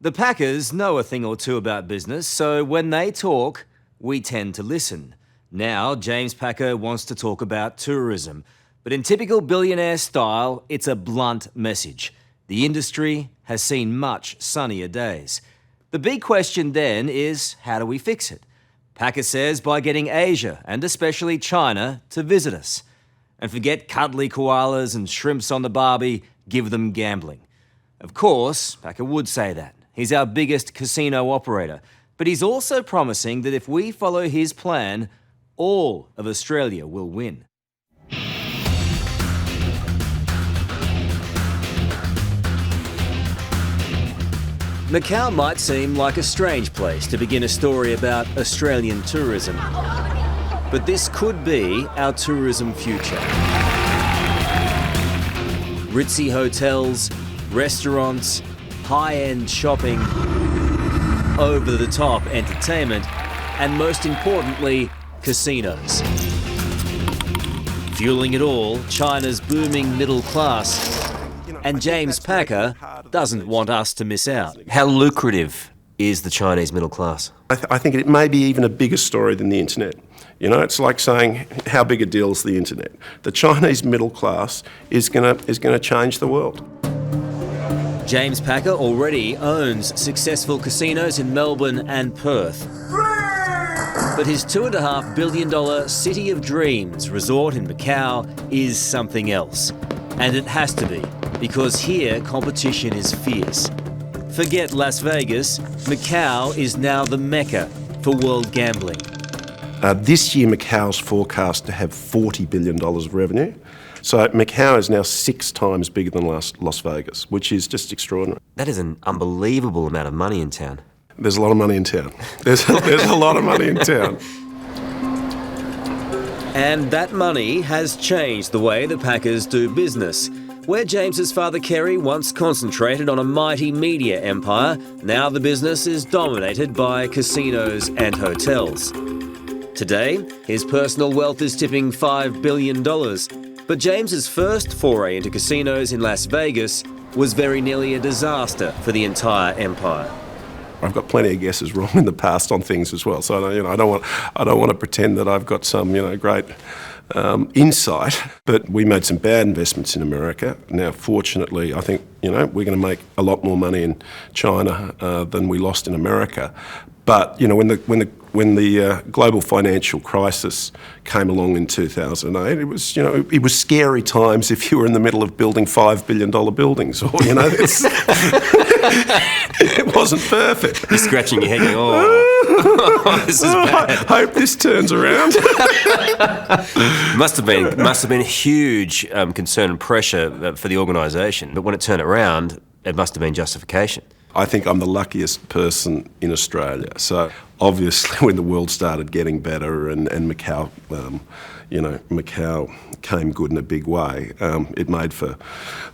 The Packers know a thing or two about business, so when they talk, we tend to listen. Now, James Packer wants to talk about tourism. But in typical billionaire style, it's a blunt message. The industry has seen much sunnier days. The big question then is, how do we fix it? Packer says by getting Asia, and especially China, to visit us. And forget cuddly koalas and shrimps on the barbie, give them gambling. Of course, Packer would say that. He's our biggest casino operator. But he's also promising that if we follow his plan, all of Australia will win. Macau might seem like a strange place to begin a story about Australian tourism. But this could be our tourism future. Ritzy hotels, restaurants, high-end shopping, over-the-top entertainment, and most importantly, casinos. Fueling it all, China's booming middle class. And James Packer doesn't want us to miss out. How lucrative is the Chinese middle class? I think it may be even a bigger story than the internet. You know, it's like saying, how big a deal is the internet? The Chinese middle class is going to change the world. James Packer already owns successful casinos in Melbourne and Perth. But his $2.5 billion City of Dreams resort in Macau is something else. And it has to be, because here competition is fierce. Forget Las Vegas, Macau is now the mecca for world gambling. This year Macau's forecast to have $40 billion of revenue. So Macau is now 6 times bigger than Las Vegas, which is just extraordinary. That is an unbelievable amount of money in town. There's a lot of money in town. There's a lot of money in town. And that money has changed the way the Packers do business. Where James's father Kerry once concentrated on a mighty media empire, now the business is dominated by casinos and hotels. Today, his personal wealth is tipping $5 billion. But James's first foray into casinos in Las Vegas was very nearly a disaster for the entire empire. I've got plenty of guesses wrong in the past on things as well, so I don't want to pretend that I've got some great insight. But we made some bad investments in America. Now, fortunately, I think we're going to make a lot more money in China than we lost in America. But when the global financial crisis came along in 2008, it was scary times if you were in the middle of building $5 billion buildings, or it wasn't perfect. You're scratching your head going, oh, this is bad. I hope this turns around. Must have been huge concern and pressure for the organisation, but when it turned around, it must have been justification. I think I'm the luckiest person in Australia. So obviously when the world started getting better and Macau, Macau came good in a big way, it made for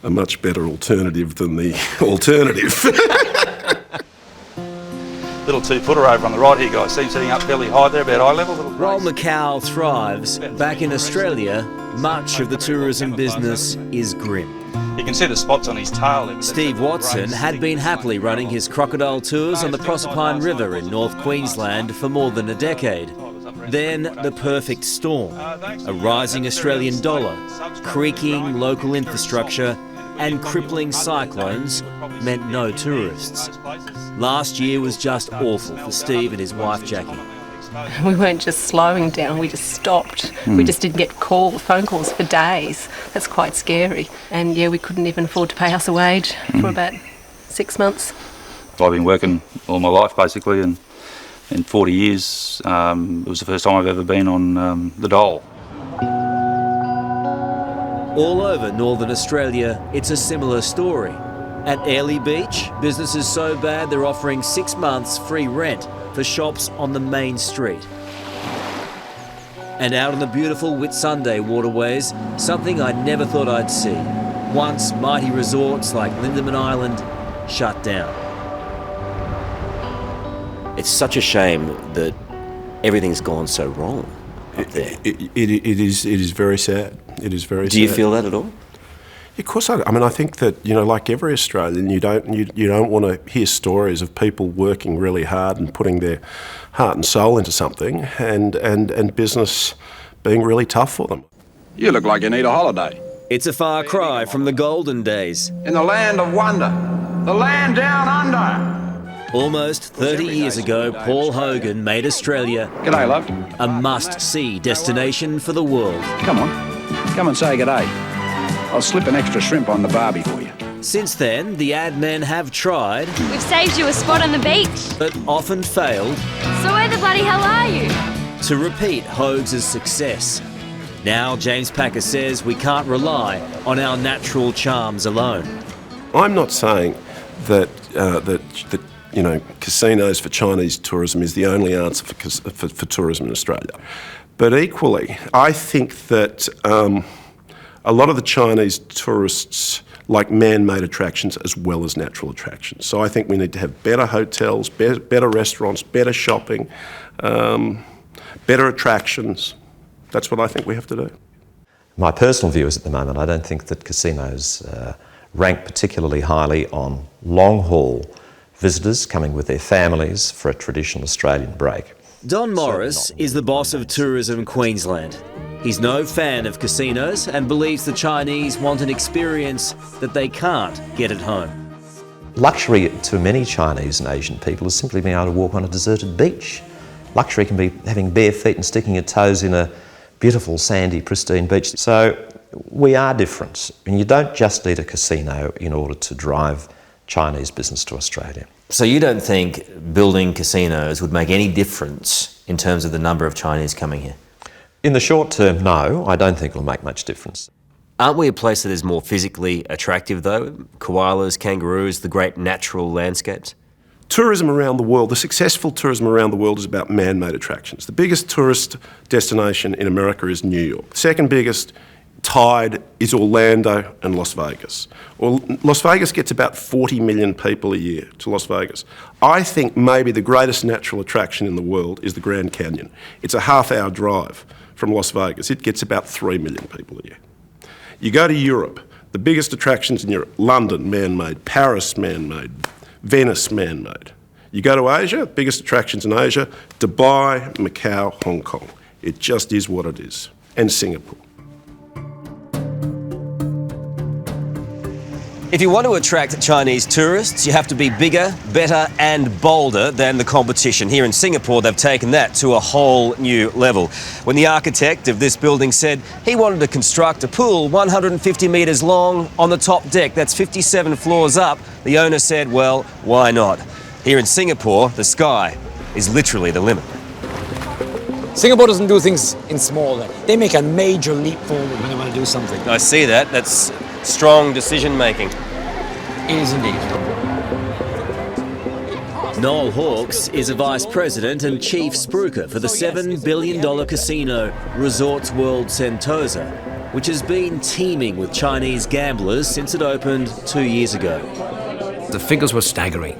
a much better alternative than the alternative. Little 2-footer over on the right here, guys. See him sitting up fairly high there, about eye level. While Macau thrives, back in Australia, much of the tourism business is grim. You can see the spots on his tail. Steve Watson had been happily running his crocodile tours on the Proserpine River in North Queensland for more than a decade. Then the perfect storm, a rising Australian dollar, creaking local infrastructure, and crippling cyclones meant no tourists. Last year was just awful for Steve and his wife Jackie. We weren't just slowing down, we just stopped. We just didn't get phone calls for days. That's quite scary. And yeah, we couldn't even afford to pay us a wage for about 6 months. I've been working all my life basically, and in 40 years it was the first time I've ever been on the dole. All over Northern Australia, it's a similar story. At Airlie Beach, business is so bad they're offering 6 months free rent for shops on the main street. And out on the beautiful Whitsunday waterways, something I never thought I'd see. Once mighty resorts like Lindeman Island shut down. It's such a shame that everything's gone so wrong up there. It is very sad. It is very sad. Do you feel that at all? Of course, I mean, I think that, like every Australian, you don't want to hear stories of people working really hard and putting their heart and soul into something, and business being really tough for them. You look like you need a holiday. It's a far cry from the golden days. In the land of wonder, the land down under. Almost 30 years ago, Paul Hogan made Australia G'day, love. a must-see destination for the world. Come and say g'day. I'll slip an extra shrimp on the barbie for you. Since then, the ad men have tried, We've saved you a spot on the beach. but often failed, So where the bloody hell are you? to repeat Hogues' success. Now, James Packer says we can't rely on our natural charms alone. I'm not saying that casinos for Chinese tourism is the only answer for tourism in Australia. But equally, I think that a lot of the Chinese tourists like man-made attractions as well as natural attractions. So I think we need to have better hotels, better restaurants, better shopping, better attractions. That's what I think we have to do. My personal view is at the moment I don't think that casinos rank particularly highly on long-haul visitors coming with their families for a traditional Australian break. Don Morris is the boss of Tourism Queensland. He's no fan of casinos and believes the Chinese want an experience that they can't get at home. Luxury to many Chinese and Asian people is simply being able to walk on a deserted beach. Luxury can be having bare feet and sticking your toes in a beautiful, sandy, pristine beach. So we are different. And you don't just need a casino in order to drive Chinese business to Australia. So you don't think building casinos would make any difference in terms of the number of Chinese coming here? In the short term, no, I don't think it'll make much difference. Aren't we a place that is more physically attractive though? Koalas, kangaroos, the great natural landscapes? Tourism around the world, the successful tourism around the world is about man-made attractions. The biggest tourist destination in America is New York. The second biggest tied is Orlando and Las Vegas. Las Vegas gets about 40 million people a year to Las Vegas. I think maybe the greatest natural attraction in the world is the Grand Canyon. It's a half-hour drive from Las Vegas. It gets about 3 million people a year. You go to Europe, the biggest attractions in Europe, London, man-made, Paris, man-made, Venice, man-made. You go to Asia, biggest attractions in Asia, Dubai, Macau, Hong Kong. It just is what it is. And Singapore. If you want to attract Chinese tourists, you have to be bigger, better and bolder than the competition. Here in Singapore, they've taken that to a whole new level. When the architect of this building said he wanted to construct a pool 150 metres long on the top deck, that's 57 floors up, the owner said, well, why not? Here in Singapore, the sky is literally the limit. Singapore doesn't do things in small. They make a major leap forward when they want to do something. I see that. That's strong decision making. It is indeed. Noel Hawkes is a vice president and chief spruiker for the $7 billion casino Resorts World Sentosa, which has been teeming with Chinese gamblers since it opened 2 years ago. The figures were staggering.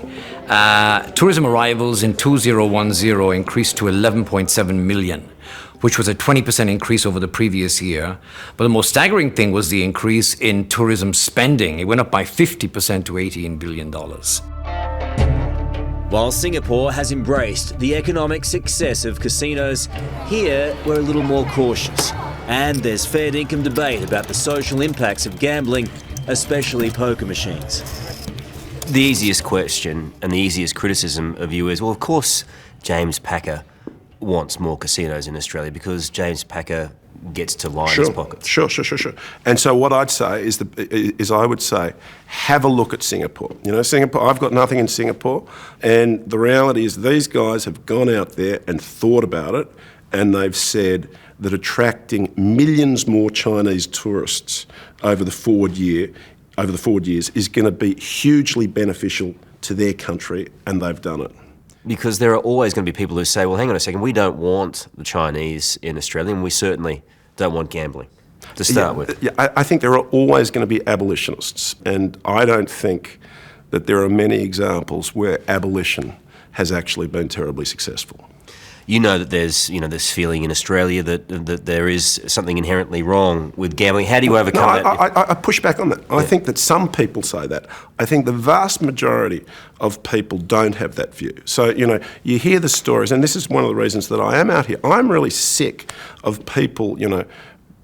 Tourism arrivals in 2010 increased to 11.7 million, which was a 20% increase over the previous year. But the most staggering thing was the increase in tourism spending. It went up by 50% to $18 billion. While Singapore has embraced the economic success of casinos, here we're a little more cautious. And there's fair dinkum debate about the social impacts of gambling, especially poker machines. The easiest question and the easiest criticism of you is, well, of course, James Packer wants more casinos in Australia because James Packer gets to line his pockets. Sure. And so what I'd say is I would say, have a look at Singapore. You know, Singapore, I've got nothing in Singapore, and the reality is these guys have gone out there and thought about it, and they've said that attracting millions more Chinese tourists over the forward years is going to be hugely beneficial to their country, and they've done it. Because there are always going to be people who say, well, hang on a second, we don't want the Chinese in Australia, and we certainly don't want gambling to start with. Yeah, I think there are always going to be abolitionists, and I don't think that there are many examples where abolition has actually been terribly successful. You know that there's this feeling in Australia that there is something inherently wrong with gambling. How do you overcome that? I push back on that. I think that some people say that. I think the vast majority of people don't have that view. So, you hear the stories, and this is one of the reasons that I am out here. I'm really sick of people,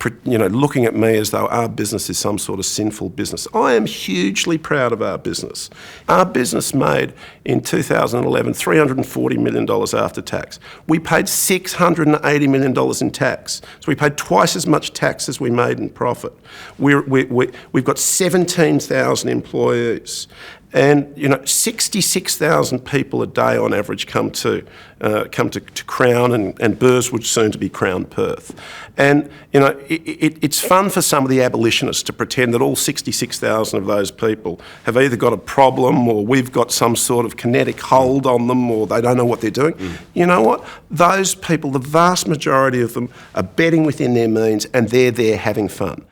looking at me as though our business is some sort of sinful business. I am hugely proud of our business. Our business made, in 2011, $340 million after tax. We paid $680 million in tax. So we paid twice as much tax as we made in profit. We've got 17,000 employees. And 66,000 people a day on average come to Crown and Burswood, soon to be Crown Perth. And it's fun for some of the abolitionists to pretend that all 66,000 of those people have either got a problem, or we've got some sort of kinetic hold on them, or they don't know what they're doing. You know what? Those people, the vast majority of them, are betting within their means, and they're there having fun.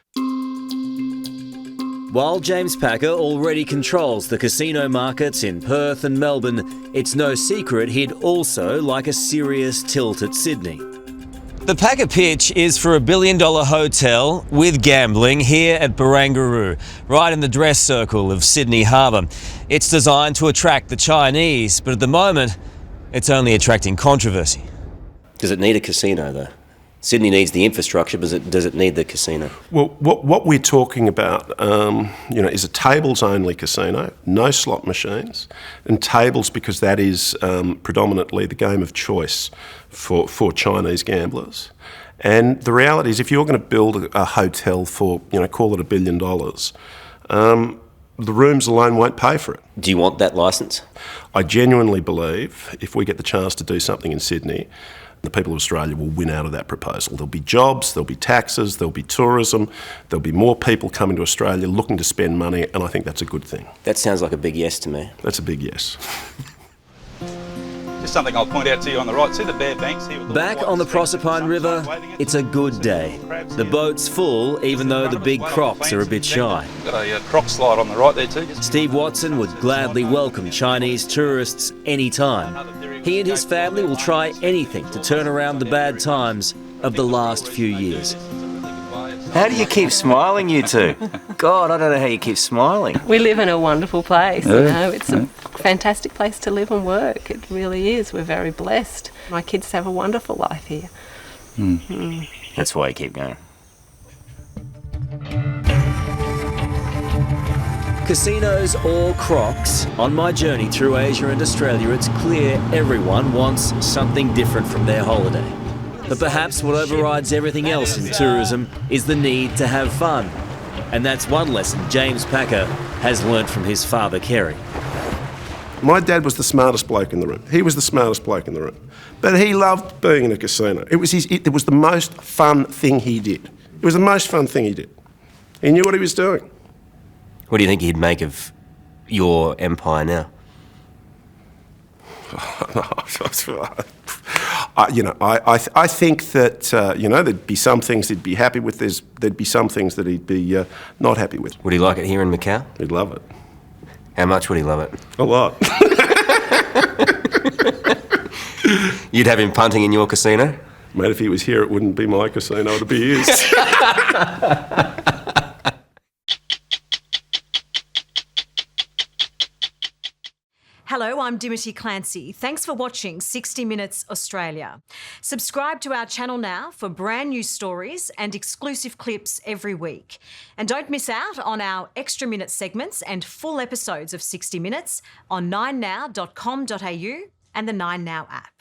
While James Packer already controls the casino markets in Perth and Melbourne, it's no secret he'd also like a serious tilt at Sydney. The Packer pitch is for $1 billion hotel with gambling here at Barangaroo, right in the dress circle of Sydney Harbour. It's designed to attract the Chinese, but at the moment, it's only attracting controversy. Does it need a casino, though? Sydney needs the infrastructure, but does it need the casino? Well, what we're talking about, is a tables-only casino, no slot machines, and tables because that is predominantly the game of choice for Chinese gamblers. And the reality is, if you're going to build a hotel for, call it $1 billion, the rooms alone won't pay for it. Do you want that licence? I genuinely believe if we get the chance to do something in Sydney, the people of Australia will win out of that proposal. There'll be jobs, there'll be taxes, there'll be tourism, there'll be more people coming to Australia looking to spend money, and I think that's a good thing. That sounds like a big yes to me. That's a big yes. Just something I'll point out to you on the right. See the bare banks here? Back on the Proserpine River, it's a good day. The boat's full, even though the big crocs are a bit shy. Got a croc slide on the right there too. Steve Watson would gladly welcome Chinese tourists anytime. He and his family will try anything to turn around the bad times of the last few years. How do you keep smiling, you two? God, I don't know how you keep smiling. We live in a wonderful place, It's a fantastic place to live and work. It really is. We're very blessed. My kids have a wonderful life here. That's why you keep going. Casinos or crocs, on my journey through Asia and Australia, it's clear everyone wants something different from their holiday. But perhaps what overrides everything else in tourism is the need to have fun. And that's one lesson James Packer has learnt from his father, Kerry. My dad was the smartest bloke in the room. He was the smartest bloke in the room. But he loved being in a casino. It was the most fun thing he did. It was the most fun thing he did. He knew what he was doing. What do you think he'd make of your empire now? I think that, there'd be some things he'd be happy with, there'd be some things that he'd be not happy with. Would he like it here in Macau? He'd love it. How much would he love it? A lot. You'd have him punting in your casino? Mate, if he was here, it wouldn't be my casino, it'd be his. Hello, I'm Dimity Clancey. Thanks for watching 60 Minutes Australia. Subscribe to our channel now for brand new stories and exclusive clips every week. And don't miss out on our extra minute segments and full episodes of 60 Minutes on 9now.com.au and the 9Now app.